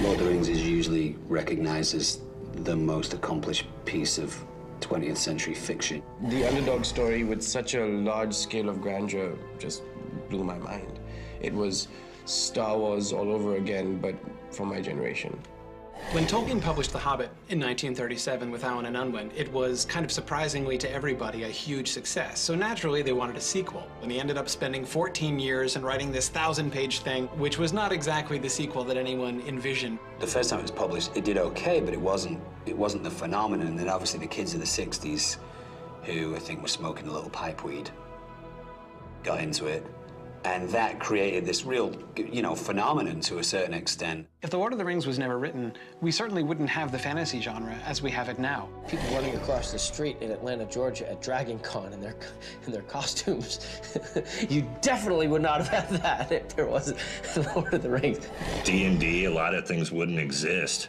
Lord of the Rings is usually recognized as the most accomplished piece of 20th century fiction. The underdog story with such a large scale of grandeur just blew my mind. It was Star Wars all over again, but for my generation. When Tolkien published The Hobbit in 1937 with Alan and Unwin, it was kind of surprisingly to everybody a huge success. So naturally they wanted a sequel. And he ended up spending 14 years and writing this 1,000-page thing, which was not exactly the sequel that anyone envisioned. The first time it was published, it did okay, but it wasn't the phenomenon. And then obviously the kids of the 60s, who I think were smoking a little pipe weed, got into it. And that created this real, phenomenon to a certain extent. If The Lord of the Rings was never written, we certainly wouldn't have the fantasy genre as we have it now. People running across the street in Atlanta, Georgia at Dragon Con in their costumes. You definitely would not have had that if there wasn't The Lord of the Rings. D&D, a lot of things wouldn't exist.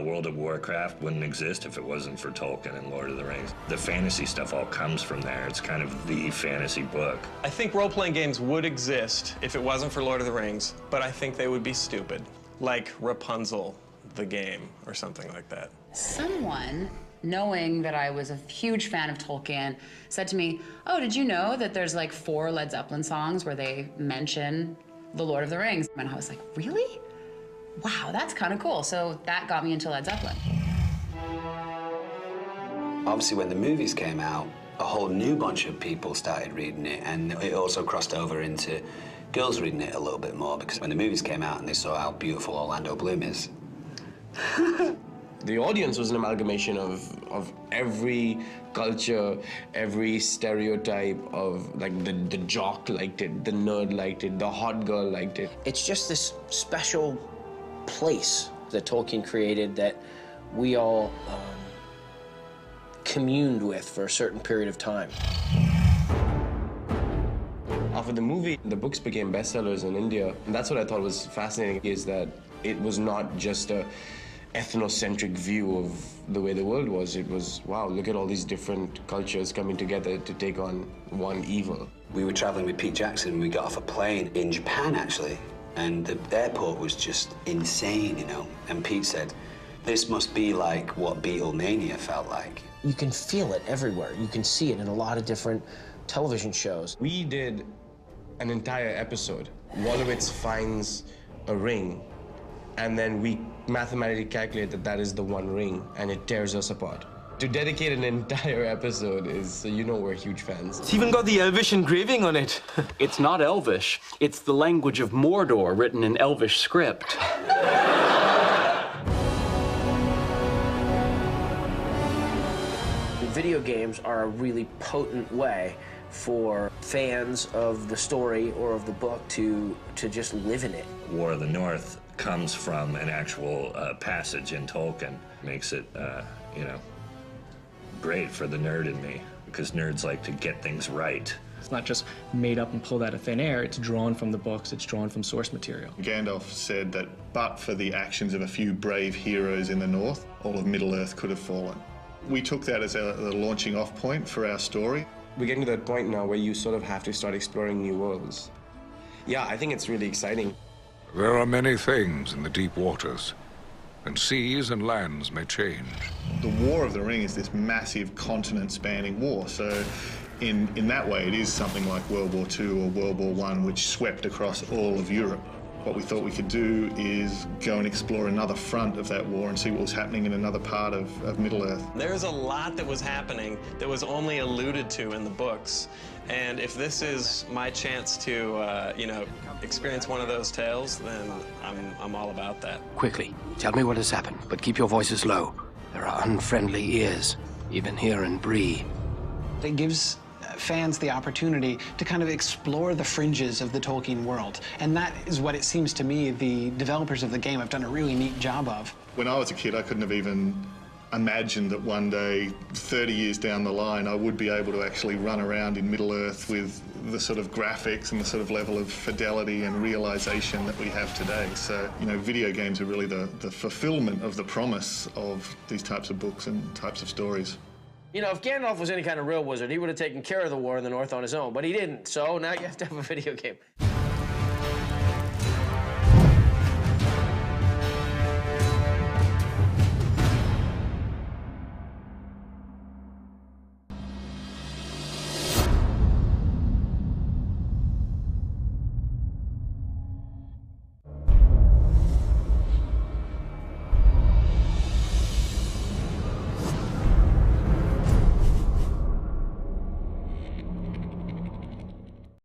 World of Warcraft wouldn't exist if it wasn't for Tolkien and Lord of the Rings. The fantasy stuff all comes from there. It's kind of the fantasy book. I think role-playing games would exist if it wasn't for Lord of the Rings, but I think they would be stupid. Like Rapunzel, the game, or something like that. Someone, knowing that I was a huge fan of Tolkien, said to me, oh, did you know that there's like 4 Led Zeppelin songs where they mention the Lord of the Rings? And I was like, really? Wow, that's kind of cool. So that got me into Led Zeppelin. Obviously, when the movies came out, a whole new bunch of people started reading it, and it also crossed over into girls reading it a little bit more, because when the movies came out and they saw how beautiful Orlando Bloom is. The audience was an amalgamation of every culture, every stereotype of, like, the jock liked it, the nerd liked it, the hot girl liked it. It's just this special place that Tolkien created that we all communed with for a certain period of time. After the movie, the books became bestsellers in India. And that's what I thought was fascinating, is that it was not just a ethnocentric view of the way the world was. It was, wow, look at all these different cultures coming together to take on one evil. We were traveling with Pete Jackson, and we got off a plane in Japan, actually. And the airport was just insane, And Pete said, this must be like what Beatlemania felt like. You can feel it everywhere. You can see it in a lot of different television shows. We did an entire episode. Wolowitz finds a ring, and then we mathematically calculate that that is the one ring, and it tears us apart. To dedicate an entire episode is, so we're huge fans. It's even got the Elvish engraving on it. It's not Elvish. It's the language of Mordor written in Elvish script. Video games are a really potent way for fans of the story or of the book to just live in it. War of the North comes from an actual passage in Tolkien. Makes it, great for the nerd in me, because nerds like to get things right. It's not just made up and pulled out of thin air. It's drawn from the books. It's drawn from source material. Gandalf said that but for the actions of a few brave heroes in the north, all of Middle-earth could have fallen. We took that as the launching off point for our story. We're getting to that point now where you sort of have to start exploring new worlds. Yeah, I think it's really exciting. There are many things in the deep waters, and seas and lands may change. The War of the Ring is this massive continent-spanning war, so in that way it is something like World War II or World War I, which swept across all of Europe. What we thought we could do is go and explore another front of that war and see what was happening in another part of Middle-earth. There's a lot that was happening that was only alluded to in the books. And if this is my chance to, experience one of those tales, then I'm all about that. Quickly, tell me what has happened, but keep your voices low. There are unfriendly ears, even here in Bree. It gives fans the opportunity to kind of explore the fringes of the Tolkien world. And that is what it seems to me the developers of the game have done a really neat job of. When I was a kid, I couldn't have even imagined that one day, 30 years down the line, I would be able to actually run around in Middle-earth with the sort of graphics and the sort of level of fidelity and realization that we have today. So, video games are really the fulfillment of the promise of these types of books and types of stories. If Gandalf was any kind of real wizard, he would have taken care of the war in the North on his own, but he didn't, so now you have to have a video game.